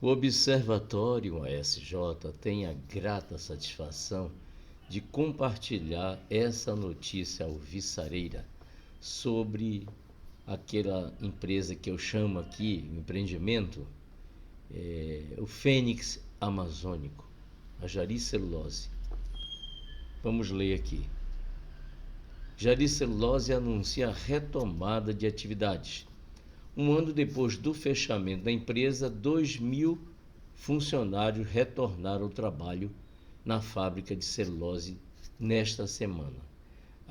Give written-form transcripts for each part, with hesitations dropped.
O Observatório ASJ tem a grata satisfação de compartilhar essa notícia alvissareira sobre aquela empresa que eu chamo aqui, empreendimento, o Fênix Amazônico, a Jari Celulose. Vamos ler aqui. Jari Celulose anuncia a retomada de atividades. Um ano depois do fechamento da empresa, 2.000 funcionários retornaram ao trabalho na fábrica de celulose nesta semana.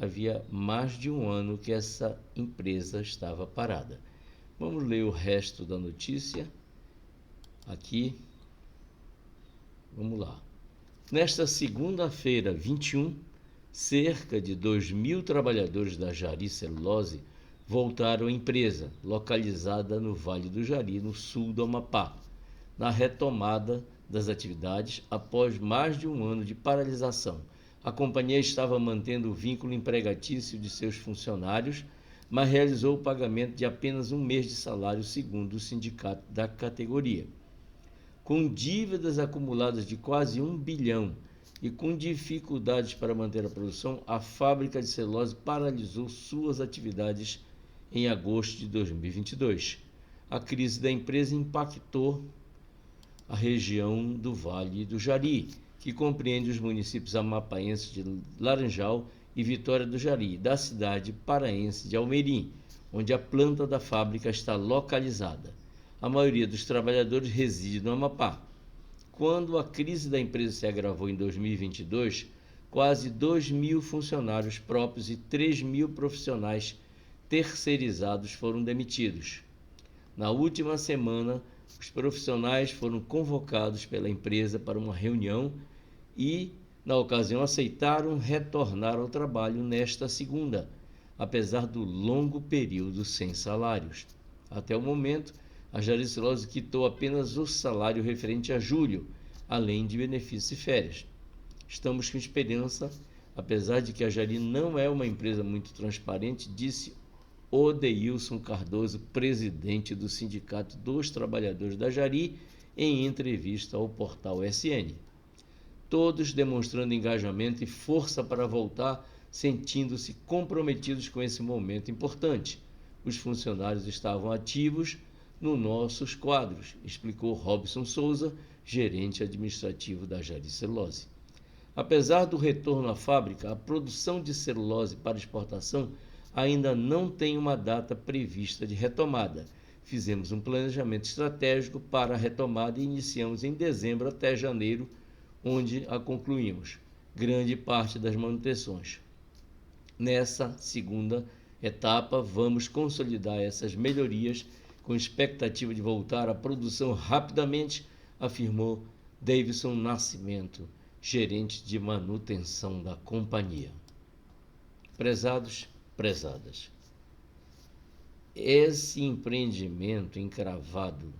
Havia mais de um ano que essa empresa estava parada. Vamos ler o resto da notícia aqui. Vamos lá. Nesta segunda-feira, 21, cerca de 2.000 trabalhadores da Jari Celulose voltaram à empresa, localizada no Vale do Jari, no sul do Amapá, na retomada das atividades após mais de um ano de paralisação. A companhia estava mantendo o vínculo empregatício de seus funcionários, mas realizou o pagamento de apenas um mês de salário, segundo o sindicato da categoria. Com dívidas acumuladas de quase 1 bilhão e com dificuldades para manter a produção, a fábrica de celulose paralisou suas atividades em agosto de 2022. A crise da empresa impactou a região do Vale do Jari, que compreende os municípios amapaenses de Laranjal e Vitória do Jari, da cidade paraense de Almerim, onde a planta da fábrica está localizada. A maioria dos trabalhadores reside no Amapá. Quando a crise da empresa se agravou em 2022, quase 2.000 funcionários próprios e 3.000 profissionais terceirizados foram demitidos. Na última semana, os profissionais foram convocados pela empresa para uma reunião e, na ocasião, aceitaram retornar ao trabalho nesta segunda, apesar do longo período sem salários. Até o momento, a Jari Celulose quitou apenas o salário referente a julho, além de benefícios e férias. Estamos com esperança, apesar de que a Jari não é uma empresa muito transparente, disse Odeilson Cardoso, presidente do Sindicato dos Trabalhadores da Jari, em entrevista ao portal SN. Todos demonstrando engajamento e força para voltar, sentindo-se comprometidos com esse momento importante. Os funcionários estavam ativos nos nossos quadros, explicou Robson Souza, gerente administrativo da Jari Celulose. Apesar do retorno à fábrica, a produção de celulose para exportação ainda não tem uma data prevista de retomada. Fizemos um planejamento estratégico para a retomada e iniciamos em dezembro até janeiro, onde a concluímos grande parte das manutenções. Nessa segunda etapa, vamos consolidar essas melhorias com expectativa de voltar à produção rapidamente, afirmou Davidson Nascimento, gerente de manutenção da companhia. Prezados, prezadas, esse empreendimento encravado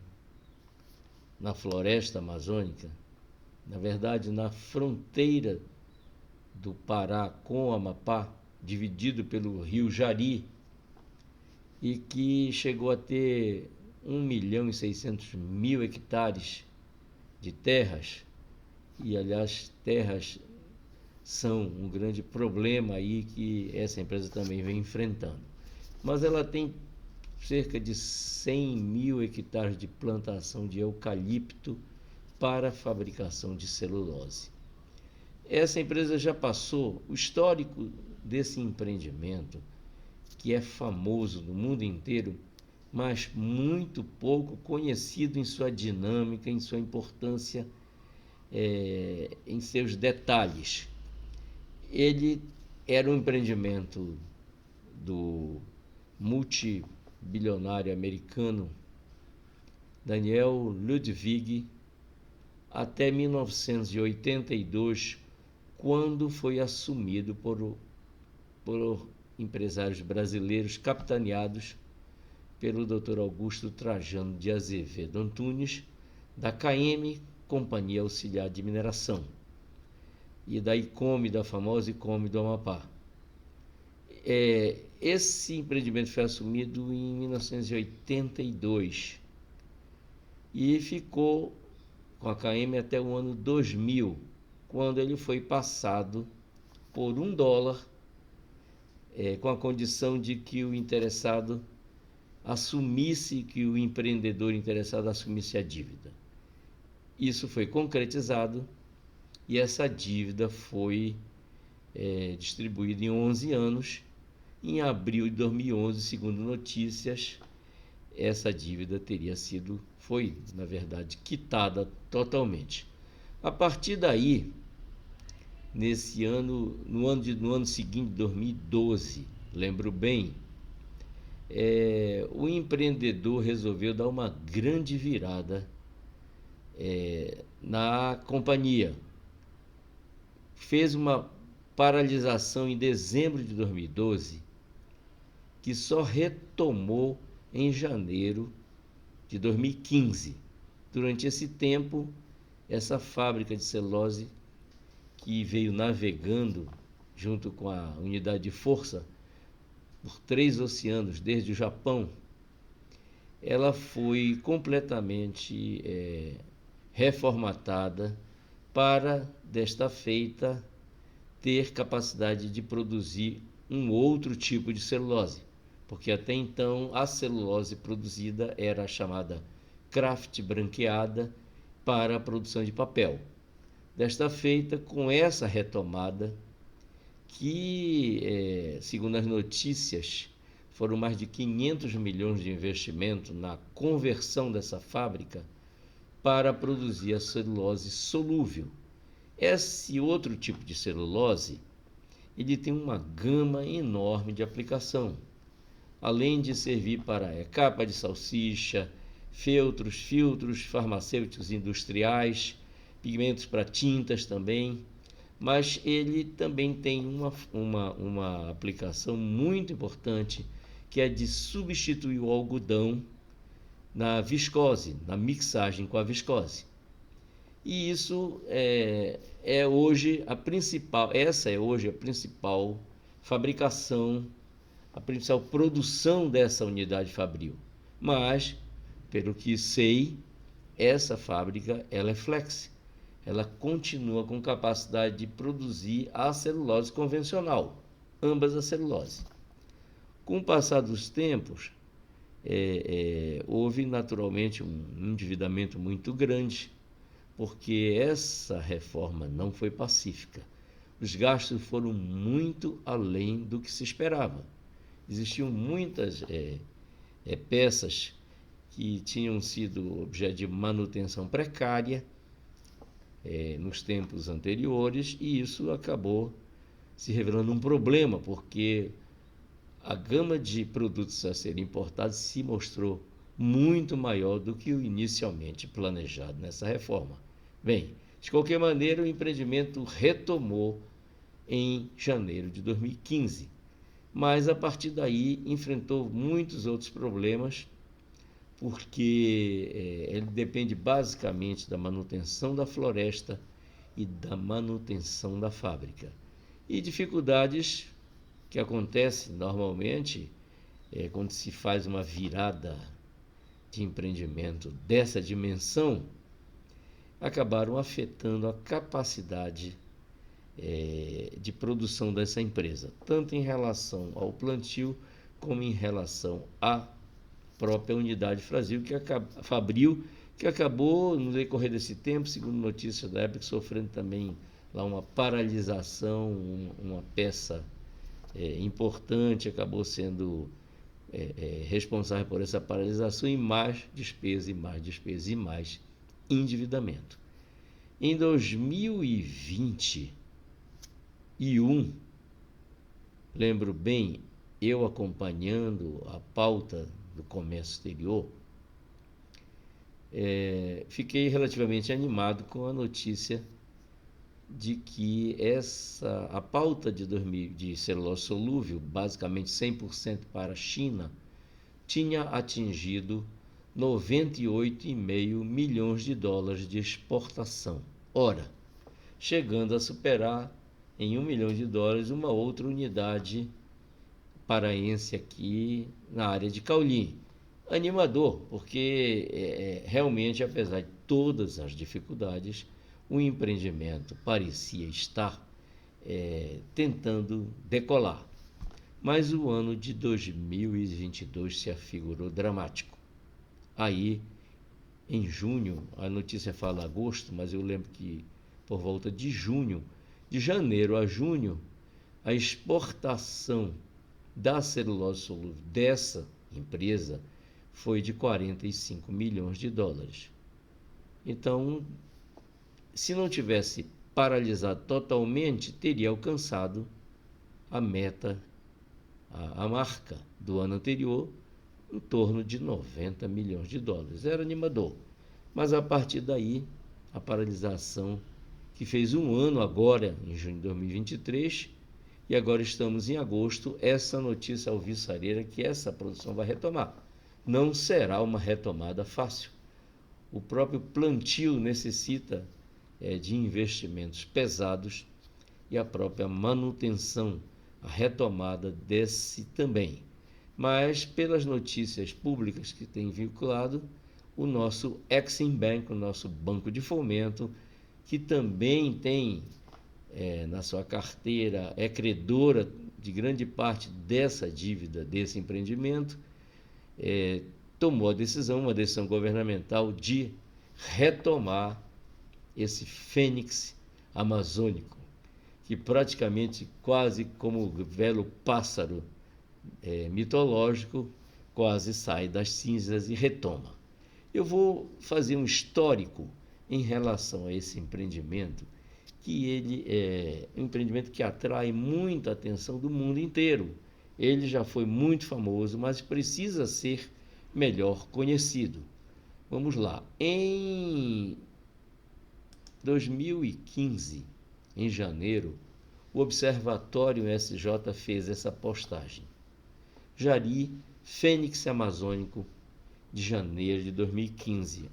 na floresta amazônica, na verdade na fronteira do Pará com o Amapá, dividido pelo rio Jari, e que chegou a ter 1.600.000 hectares de terras, e aliás terras são um grande problema aí que essa empresa também vem enfrentando. Mas ela tem cerca de 100.000 hectares de plantação de eucalipto para a fabricação de celulose. Essa empresa já passou, o histórico desse empreendimento, que é famoso no mundo inteiro, mas muito pouco conhecido em sua dinâmica, em sua importância, em seus detalhes. Ele era um empreendimento do multibilionário americano Daniel Ludwig até 1982, quando foi assumido por empresários brasileiros capitaneados pelo Dr. Augusto Trajano de Azevedo Antunes, da KM, Companhia Auxiliar de Mineração, e da ICOME, da famosa ICOME do Amapá. Esse empreendimento foi assumido em 1982 e ficou com a KM até o ano 2000, quando ele foi passado por $1, com a condição de que o interessado assumisse, que o empreendedor interessado assumisse a dívida. Isso foi concretizado e essa dívida foi distribuída em 11 anos. Em abril de 2011, segundo notícias, essa dívida foi, na verdade, quitada totalmente. A partir daí, no ano seguinte, 2012, lembro bem, o empreendedor resolveu dar uma grande virada na companhia. Fez uma paralisação em dezembro de 2012, que só retomou em janeiro de 2015. Durante esse tempo, essa fábrica de celulose, que veio navegando junto com a unidade de força por 3 oceanos, desde o Japão, ela foi completamente reformatada para, desta feita, ter capacidade de produzir um outro tipo de celulose, porque até então a celulose produzida era a chamada kraft branqueada para a produção de papel. Desta feita, com essa retomada, que, segundo as notícias, foram mais de 500 milhões de investimento na conversão dessa fábrica para produzir a celulose solúvel. Esse outro tipo de celulose, ele tem uma gama enorme de aplicação, além de servir para capa de salsicha, filtros farmacêuticos industriais, pigmentos para tintas também, mas ele também tem uma aplicação muito importante, que é de substituir o algodão na viscose, na mixagem com a viscose. E isso essa é hoje a principal fabricação, a principal produção dessa unidade fabril. Mas, pelo que sei, essa fábrica ela é flex. Ela continua com capacidade de produzir a celulose convencional, ambas as celulose. Com o passar dos tempos, houve naturalmente um endividamento muito grande, porque essa reforma não foi pacífica. Os gastos foram muito além do que se esperava. Existiam muitas peças que tinham sido objeto de manutenção precária nos tempos anteriores, e isso acabou se revelando um problema, porque a gama de produtos a serem importados se mostrou muito maior do que o inicialmente planejado nessa reforma. Bem, de qualquer maneira, o empreendimento retomou em janeiro de 2015, mas a partir daí enfrentou muitos outros problemas, porque ele depende basicamente da manutenção da floresta e da manutenção da fábrica. E dificuldades que acontecem normalmente quando se faz uma virada de empreendimento dessa dimensão, acabaram afetando a capacidade de produção dessa empresa, tanto em relação ao plantio como em relação à própria unidade fabril, que acabou, no decorrer desse tempo, segundo notícias da época, sofrendo também lá uma paralisação, uma peça importante acabou sendo responsável por essa paralisação, e mais despesa, e mais despesa, e mais endividamento. Em 2021, lembro bem, eu acompanhando a pauta do comércio exterior, fiquei relativamente animado com a notícia de que a pauta de celulose solúvel, basicamente 100% para a China, tinha atingido 98,5 milhões de dólares de exportação. Ora, chegando a superar em $1 milhão uma outra unidade paraense aqui na área de Cauli. animador, porque realmente, apesar de todas as dificuldades, o empreendimento parecia estar tentando decolar. Mas o ano de 2022 se afigurou dramático. Aí, em junho, a notícia fala agosto, mas eu lembro que por volta de junho, de janeiro a junho, a exportação da celulose solúvel dessa empresa foi de 45 milhões de dólares. Então, se não tivesse paralisado totalmente, teria alcançado a meta, a marca do ano anterior, em torno de 90 milhões de dólares. Era animador. Mas a partir daí, a paralisação, que fez um ano agora, em junho de 2023, e agora estamos em agosto, essa notícia alvissareira que essa produção vai retomar. Não será uma retomada fácil. O próprio plantio necessita de investimentos pesados e a própria manutenção, a retomada desse também. Mas, pelas notícias públicas que tem vinculado, o nosso Exim Bank, o nosso banco de fomento, que também tem na sua carteira, é credora de grande parte dessa dívida, desse empreendimento, tomou a decisão, uma decisão governamental, de retomar esse fênix amazônico, que praticamente, quase como o velho pássaro mitológico, quase sai das cinzas e retoma. Eu vou fazer um histórico em relação a esse empreendimento, que ele é um empreendimento que atrai muita atenção do mundo inteiro. Ele já foi muito famoso, mas precisa ser melhor conhecido. Vamos lá. Em 2015, em janeiro, o Observatório SJ fez essa postagem. Jari, Fênix Amazônico, de janeiro de 2015.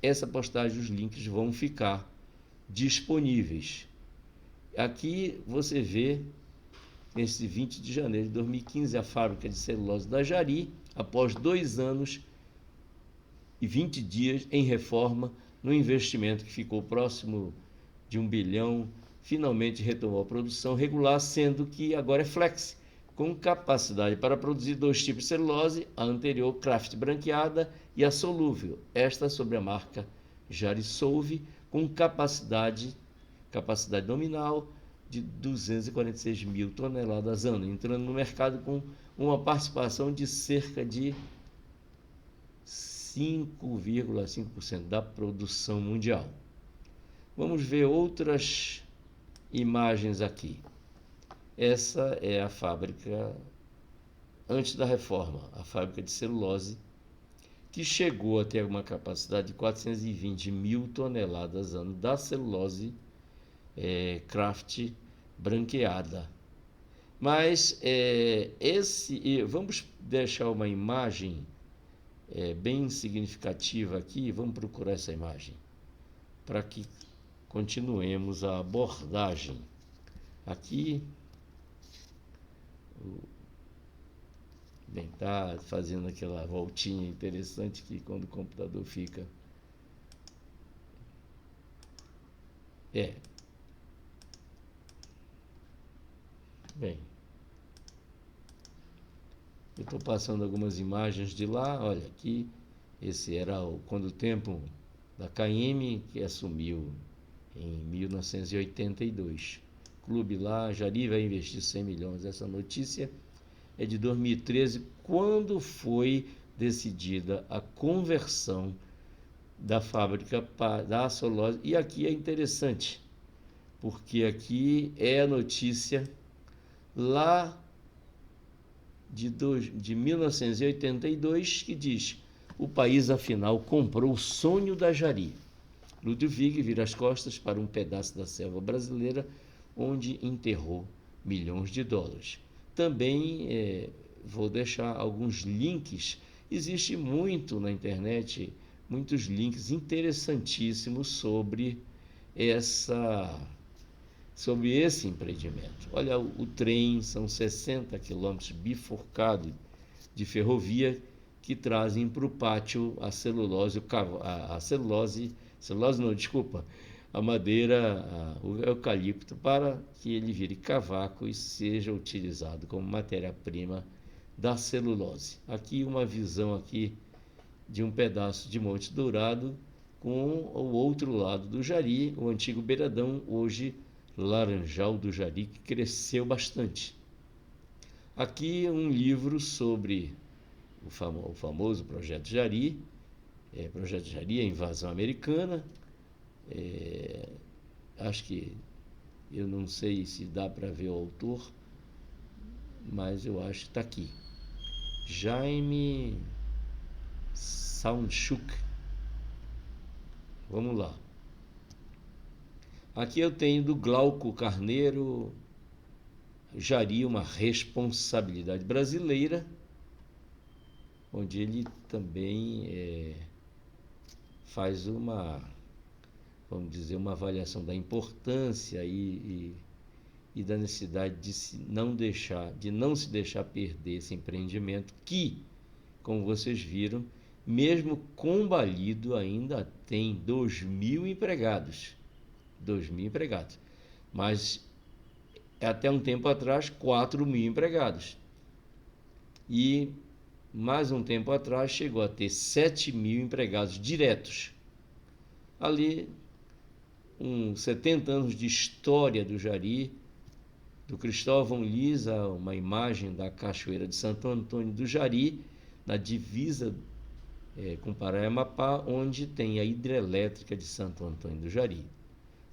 Essa postagem, os links vão ficar disponíveis. Aqui você vê, nesse 20 de janeiro de 2015, a fábrica de celulose da Jari, após 2 anos e 20 dias em reforma, no investimento que ficou próximo de 1 bilhão, finalmente retomou a produção regular, sendo que agora é flex, com capacidade para produzir 2 tipos de celulose, a anterior Kraft branqueada e a solúvel, esta sobre a marca Jarisolve, com capacidade nominal de 246 mil toneladas ano, entrando no mercado com uma participação de cerca de 5,5% da produção mundial. Vamos ver outras imagens aqui. Essa é a fábrica antes da reforma, a fábrica de celulose, que chegou a ter uma capacidade de 420 mil toneladas ano da celulose Kraft branqueada. Mas vamos deixar uma imagem bem significativa aqui, vamos procurar essa imagem, para que continuemos a abordagem. Aqui, bem, tá fazendo aquela voltinha interessante que quando o computador fica... Bem, eu estou passando algumas imagens de lá. Olha, aqui, esse era quando o tempo da KM, que assumiu em 1982. Clube lá, Jari vai investir 100 milhões. Essa notícia é de 2013, quando foi decidida a conversão da fábrica da celulose. E aqui é interessante, porque aqui é a notícia lá de 1982, que diz: o país afinal comprou o sonho da Jari. Ludwig vira as costas para um pedaço da selva brasileira, onde enterrou milhões de dólares. Também vou deixar alguns links. Existe muito na internet, muitos links interessantíssimos sobre esse empreendimento. Olha, o trem são 60 quilômetros bifurcado de ferrovia que trazem para o pátio a celulose, celulose não, desculpa, a madeira, o eucalipto, para que ele vire cavaco e seja utilizado como matéria-prima da celulose. Aqui uma visão aqui de um pedaço de Monte Dourado com o outro lado do Jari, o antigo beiradão, hoje Laranjal do Jari, que cresceu bastante. Aqui um livro sobre o famoso Projeto Jari, Projeto Jari, a invasão americana. Acho que, eu não sei se dá para ver o autor, mas eu acho que está aqui. Jaime Soundchuk. Vamos lá. Aqui eu tenho do Glauco Carneiro, Jari, uma responsabilidade brasileira, onde ele também faz vamos dizer, uma avaliação da importância e da necessidade de não se deixar perder esse empreendimento que, como vocês viram, mesmo combalido, ainda tem 2.000 empregados. 2.000 empregados. Mas até um tempo atrás, 4.000 empregados. E mais um tempo atrás chegou a ter 7.000 empregados diretos. Ali, 70 anos de história do Jari, do Cristóvão Lisa, uma imagem da Cachoeira de Santo Antônio do Jari, na divisa com Pará-Amapá, onde tem a hidrelétrica de Santo Antônio do Jari.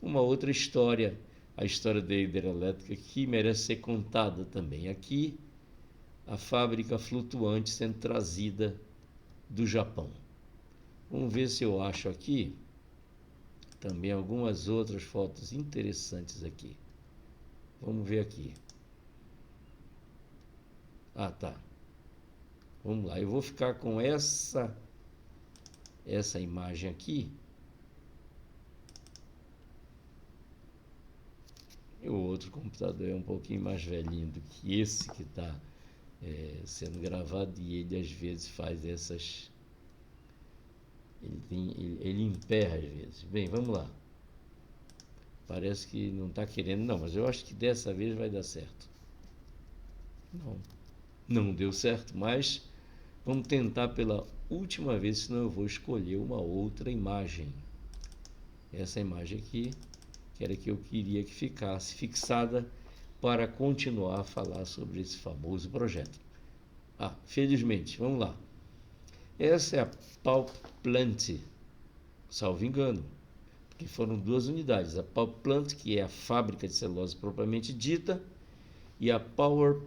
Uma outra história, a história da hidrelétrica, que merece ser contada também. Aqui, a fábrica flutuante sendo trazida do Japão. Vamos ver se eu acho aqui também algumas outras fotos interessantes aqui. Vamos ver aqui. Ah, tá. Vamos lá, eu vou ficar com essa imagem aqui. E o outro computador é um pouquinho mais velhinho do que esse que está sendo gravado, e ele às vezes faz essas... Ele emperra às vezes. Bem, vamos lá. Parece que não está querendo, não, mas eu acho que dessa vez vai dar certo. Não deu certo, mas vamos tentar pela última vez, senão eu vou escolher uma outra imagem. Essa imagem aqui, que era que eu queria que ficasse fixada para continuar a falar sobre esse famoso projeto. Felizmente, vamos lá. Essa é a Pulp Plant, salvo engano, porque foram duas unidades, a Pulp Plant, que é a fábrica de celulose propriamente dita, e a Power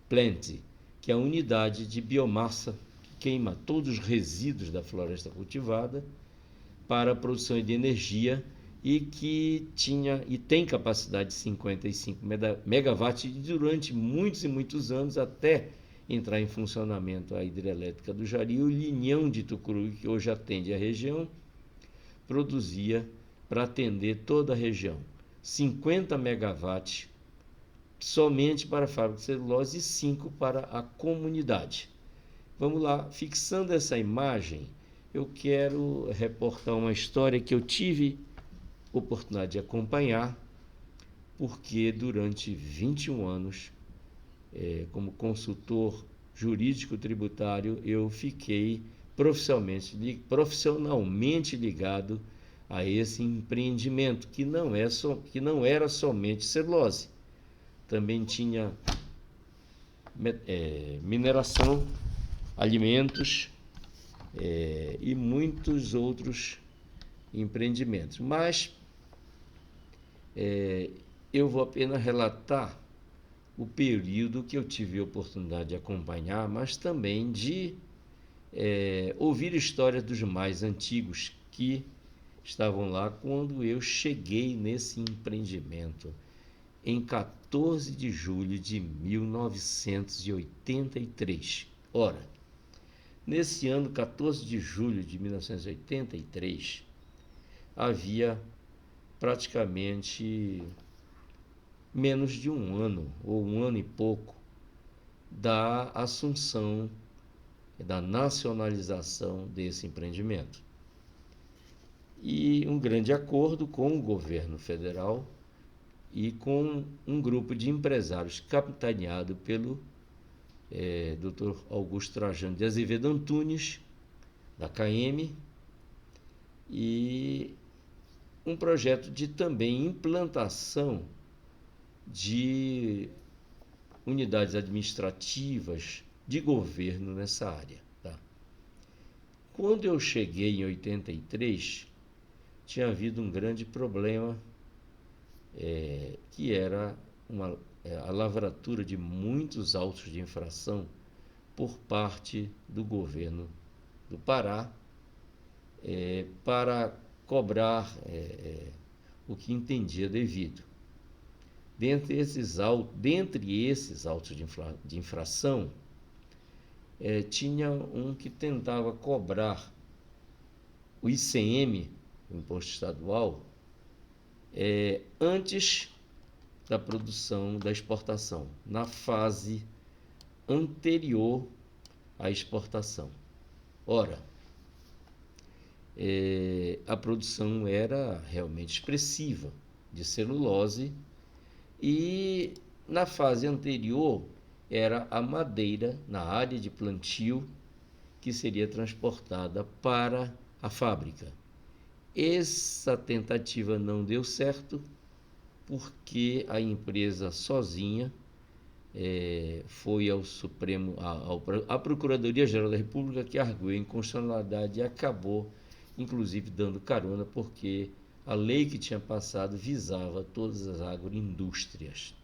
Plant, que é a unidade de biomassa que queima todos os resíduos da floresta cultivada para a produção de energia, e que tinha e tem capacidade de 55 megawatts durante muitos e muitos anos, até entrar em funcionamento a hidrelétrica do Jari. E o Linhão de Tucuruí, que hoje atende a região, produzia para atender toda a região 50 megawatts somente para a fábrica de celulose e 5 para a comunidade. Vamos lá, fixando essa imagem, eu quero reportar uma história que eu tive oportunidade de acompanhar, porque durante 21 anos, como consultor jurídico tributário, eu fiquei profissionalmente ligado a esse empreendimento, que não era somente celulose, também tinha mineração, alimentos e muitos outros empreendimentos. Mas eu vou apenas relatar o período que eu tive a oportunidade de acompanhar, mas também de ouvir histórias dos mais antigos que estavam lá quando eu cheguei nesse empreendimento em 14 de julho de 1983. Ora, nesse ano, 14 de julho de 1983, havia praticamente menos de um ano, ou um ano e pouco, da assunção da nacionalização desse empreendimento. E um grande acordo com o governo federal e com um grupo de empresários capitaneado pelo Dr. Augusto Trajano de Azevedo Antunes, da KM, e um projeto de também implantação de unidades administrativas de governo nessa área. Tá? Quando eu cheguei em 83, tinha havido um grande problema, que era a lavratura de muitos autos de infração por parte do governo do Pará, para cobrar o que entendia devido. Dentre esses autos de infração, tinha um que tentava cobrar o ICM, o Imposto Estadual, antes da produção da exportação, na fase anterior à exportação. Ora, a produção era realmente expressiva de celulose e na fase anterior era a madeira na área de plantio que seria transportada para a fábrica. Essa tentativa não deu certo porque a empresa sozinha foi ao Supremo, à Procuradoria-Geral da República, que arguiu a inconstitucionalidade e acabou, inclusive, dando carona, porque a lei que tinha passado visava todas as agroindústrias.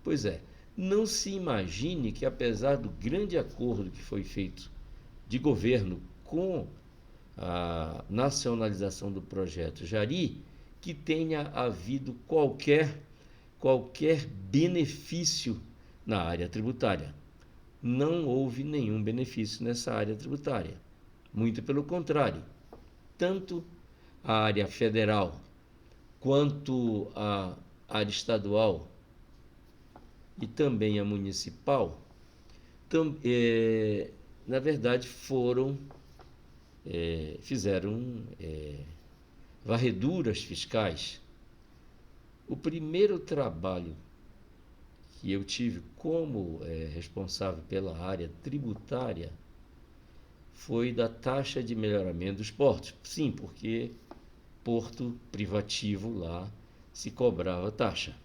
Pois é, não se imagine que, apesar do grande acordo que foi feito de governo com a nacionalização do projeto Jari, que tenha havido qualquer benefício na área tributária. Não houve nenhum benefício nessa área tributária. Muito pelo contrário. Tanto a área federal quanto a área estadual e também a municipal, na verdade, fizeram varreduras fiscais. O primeiro trabalho que eu tive como responsável pela área tributária foi da taxa de melhoramento dos portos. Sim, porque porto privativo lá se cobrava taxa.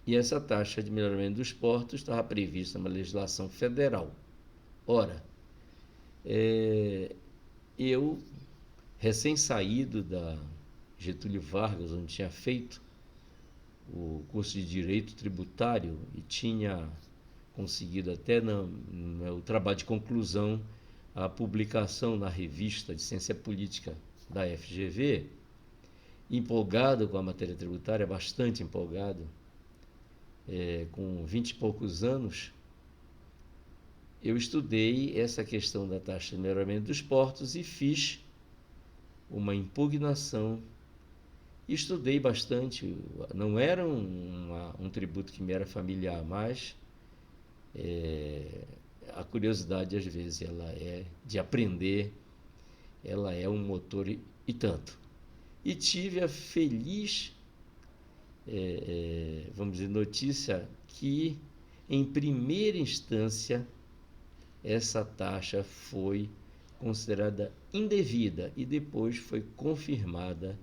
E essa taxa de melhoramento dos portos estava prevista na legislação federal. Ora, eu, recém-saído da Getúlio Vargas, onde tinha feito o curso de Direito Tributário e tinha conseguido até no trabalho de conclusão a publicação na revista de Ciência Política da FGV, empolgado com a matéria tributária, bastante empolgado, com 20 e poucos anos, eu estudei essa questão da taxa de melhoramento dos portos e fiz uma impugnação. Estudei bastante, não era um tributo que me era familiar, mas a curiosidade, às vezes, ela é de aprender, ela é um motor e tanto. E tive a feliz, vamos dizer, notícia que, em primeira instância, essa taxa foi considerada indevida e depois foi confirmada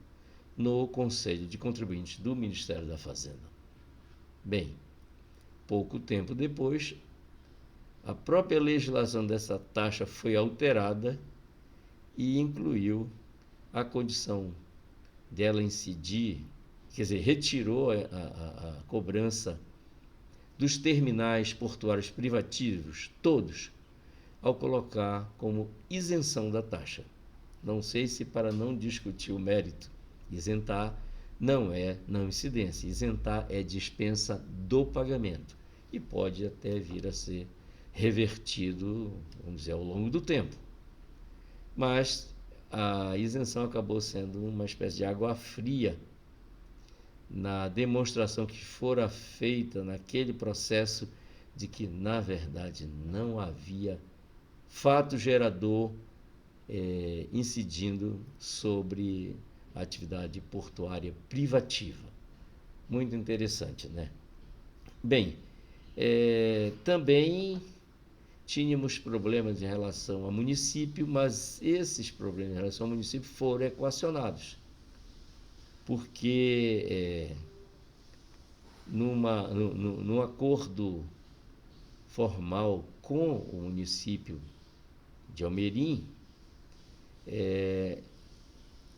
no Conselho de Contribuintes do Ministério da Fazenda. Bem, pouco tempo depois, a própria legislação dessa taxa foi alterada e incluiu a condição dela incidir, quer dizer, retirou a cobrança dos terminais portuários privativos, todos, ao colocar como isenção da taxa. Não sei se para não discutir o mérito. Isentar não é não incidência, isentar é dispensa do pagamento e pode até vir a ser revertido, vamos dizer, ao longo do tempo. Mas a isenção acabou sendo uma espécie de água fria na demonstração que fora feita naquele processo de que, na verdade, não havia fato gerador incidindo sobre a atividade portuária privativa. Muito interessante, né? Bem, também tínhamos problemas em relação ao município, mas esses problemas em relação ao município foram equacionados, porque num acordo formal com o município de Almerim,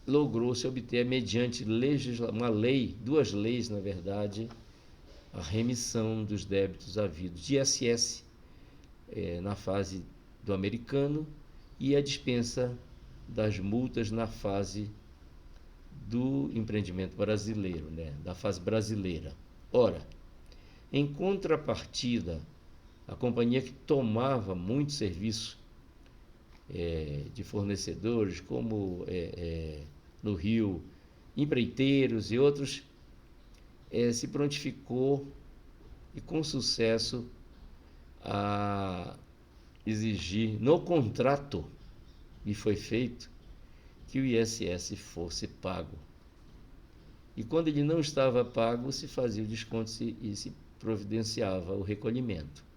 logrou-se obter, mediante uma lei, duas leis, na verdade, a remissão dos débitos havidos de ISS na fase do americano e a dispensa das multas na fase do empreendimento brasileiro, né, da fase brasileira. Ora, em contrapartida, a companhia que tomava muito serviço de fornecedores, como no Rio, empreiteiros e outros, se prontificou e com sucesso a exigir no contrato, e foi feito, que o ISS fosse pago. E quando ele não estava pago, se fazia o desconto e se providenciava o recolhimento,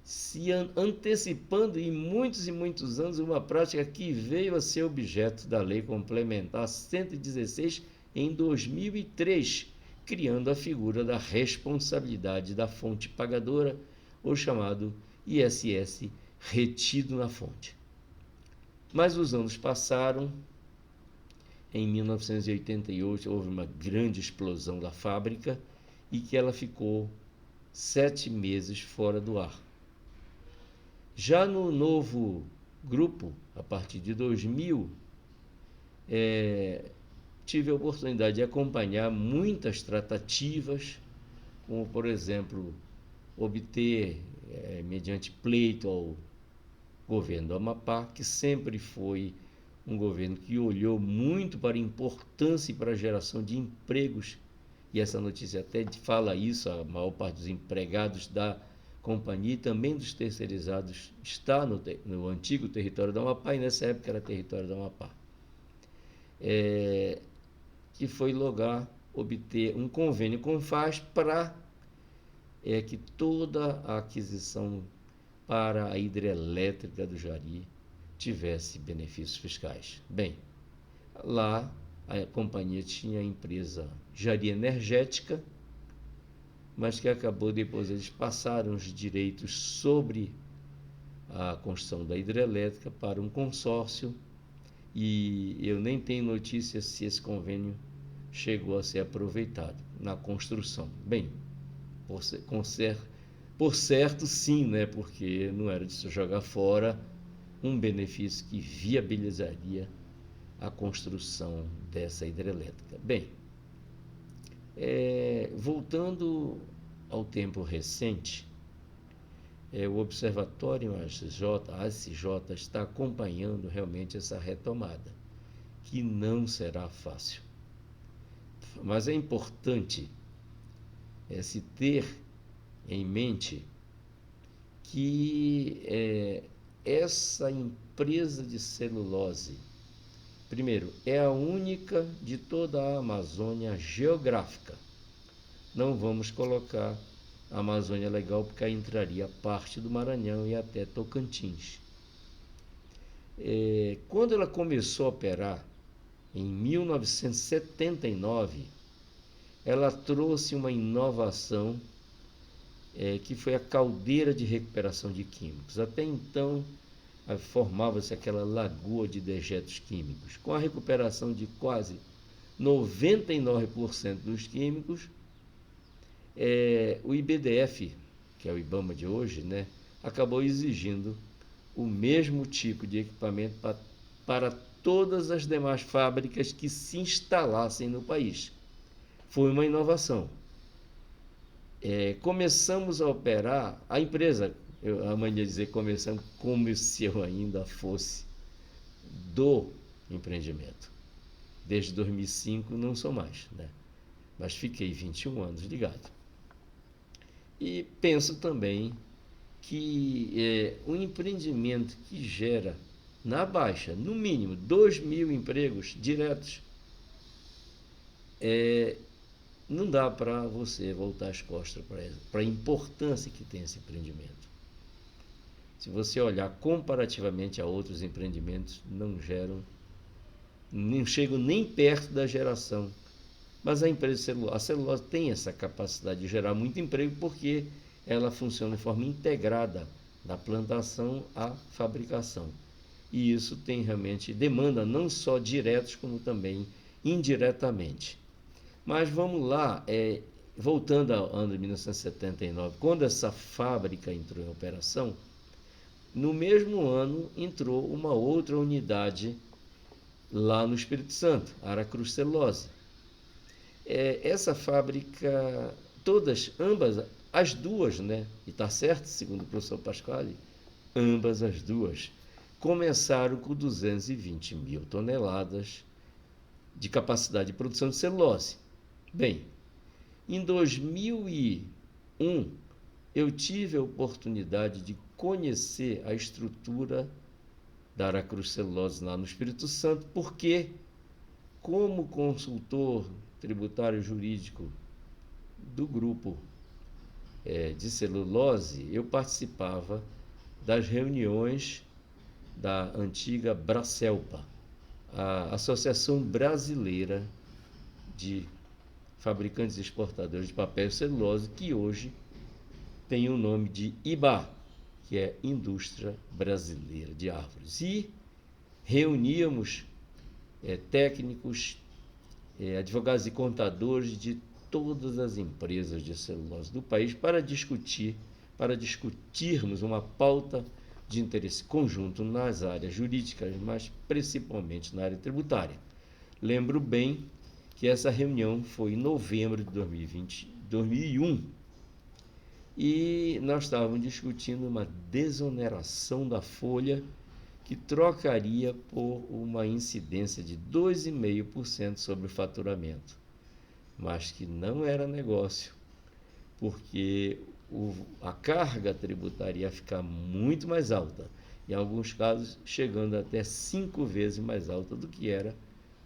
se antecipando em muitos e muitos anos uma prática que veio a ser objeto da Lei Complementar 116 em 2003, criando a figura da responsabilidade da fonte pagadora, ou chamado ISS retido na fonte. Mas os anos passaram. Em 1988 houve uma grande explosão da fábrica e que ela ficou 7 meses fora do ar. Já no novo grupo, a partir de 2000, tive a oportunidade de acompanhar muitas tratativas, como, por exemplo, obter, mediante pleito ao governo do Amapá, que sempre foi um governo que olhou muito para a importância e para a geração de empregos, e essa notícia até fala isso, a maior parte dos empregados da companhia e também dos terceirizados está no antigo território do Amapá, e nessa época era território do Amapá. Que foi lograr obter um convênio com o FAS para que toda a aquisição para a hidrelétrica do Jari tivesse benefícios fiscais. Bem, lá a companhia tinha a empresa Jari Energética, mas que acabou depois, eles passaram os direitos sobre a construção da hidrelétrica para um consórcio, e eu nem tenho notícia se esse convênio chegou a ser aproveitado na construção. Bem, por certo sim, né, porque não era de se jogar fora um benefício que viabilizaria a construção dessa hidrelétrica. Bem, voltando ao tempo recente, o Observatório ASJ está acompanhando realmente essa retomada, que não será fácil. Mas é importante se ter em mente que essa empresa de celulose, primeiro, é a única de toda a Amazônia geográfica. Não vamos colocar a Amazônia Legal, porque aí entraria parte do Maranhão e até Tocantins. Quando ela começou a operar, em 1979, ela trouxe uma inovação que foi a caldeira de recuperação de químicos. Até então, formava-se aquela lagoa de dejetos químicos. Com a recuperação de quase 99% dos químicos, o IBDF, que é o IBAMA de hoje, né, acabou exigindo o mesmo tipo de equipamento para todas as demais fábricas que se instalassem no país. Foi uma inovação. Começamos a operar, a empresa, a mania de dizer começamos como se eu ainda fosse do empreendimento. Desde 2005 não sou mais, né? Mas fiquei 21 anos ligado. E penso também que um empreendimento que gera, na baixa, no mínimo, 2.000 empregos diretos, não dá para você voltar as costas para a importância que tem esse empreendimento. Se você olhar comparativamente a outros empreendimentos, não chegam nem perto da geração. Mas a celulose tem essa capacidade de gerar muito emprego porque ela funciona de forma integrada, da plantação à fabricação. E isso tem realmente demanda não só diretos, como também indiretamente. Mas vamos lá, voltando ao ano de 1979, quando essa fábrica entrou em operação, no mesmo ano entrou uma outra unidade lá no Espírito Santo, Aracruz Celulose. Essa fábrica, ambas, as duas, né? E está certo, segundo o professor Pasquale, ambas as duas começaram com 220 mil toneladas de capacidade de produção de celulose. Bem, em 2001, eu tive a oportunidade de conhecer a estrutura da Aracruz Celulose lá no Espírito Santo, porque, como consultor tributário jurídico do grupo de celulose, eu participava das reuniões da antiga Bracelpa, a Associação Brasileira de Fabricantes e Exportadores de Papel e Celulose, que hoje tem o nome de IBA, que é Indústria Brasileira de Árvores. E reuníamos técnicos, advogados e contadores de todas as empresas de celulose do país para discutirmos uma pauta de interesse conjunto nas áreas jurídicas, mas principalmente na área tributária. Lembro bem que essa reunião foi em novembro de 2001, e nós estávamos discutindo uma desoneração da folha que trocaria por uma incidência de 2,5% sobre o faturamento, mas que não era negócio, porque a carga tributária ia ficar muito mais alta, em alguns casos chegando até 5 vezes mais alta do que era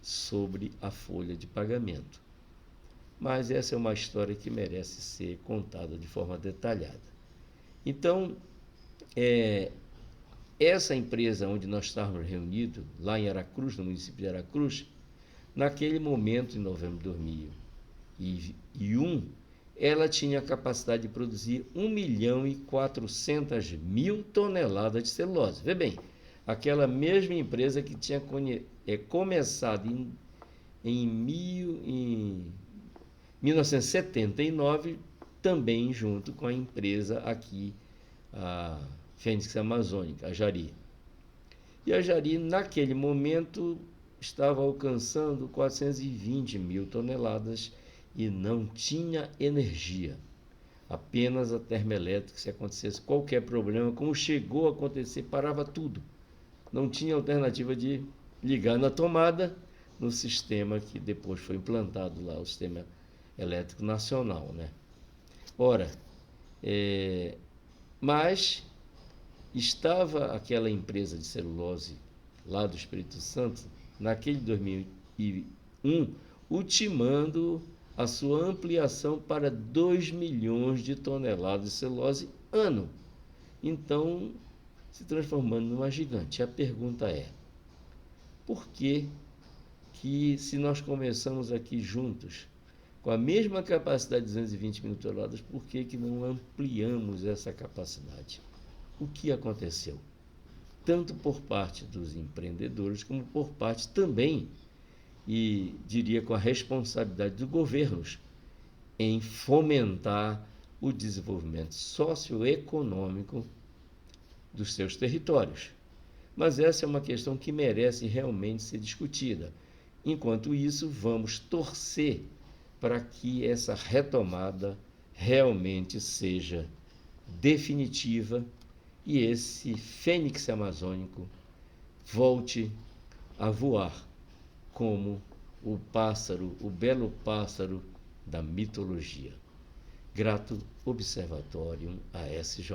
sobre a folha de pagamento. Mas essa é uma história que merece ser contada de forma detalhada. Então, essa empresa onde nós estávamos reunidos, lá em Aracruz, no município de Aracruz, naquele momento, em novembro de 2001, ela tinha a capacidade de produzir 1.400.000 toneladas de celulose. Vê bem, aquela mesma empresa que tinha começado em 1979, também junto com a empresa aqui, a Fênix Amazônica, a Jari. E a Jari, naquele momento, estava alcançando 420.000 toneladas e não tinha energia. Apenas a termoelétrica, se acontecesse qualquer problema, como chegou a acontecer, parava tudo. Não tinha alternativa de ligar na tomada no sistema que depois foi implantado lá, o sistema elétrico nacional, né? Ora, mas estava aquela empresa de celulose lá do Espírito Santo, naquele 2001, ultimando a sua ampliação para 2 milhões de toneladas de celulose ano. Então, se transformando numa gigante. A pergunta é, por que se nós começamos aqui juntos, com a mesma capacidade de 220 mil toneladas, por que não ampliamos essa capacidade? O que aconteceu? Tanto por parte dos empreendedores, como por parte também, e diria com a responsabilidade dos governos, em fomentar o desenvolvimento socioeconômico dos seus territórios. Mas essa é uma questão que merece realmente ser discutida. Enquanto isso, vamos torcer para que essa retomada realmente seja definitiva e esse fênix amazônico volte a voar como o pássaro, o belo pássaro da mitologia. Grato Observatório ASJ.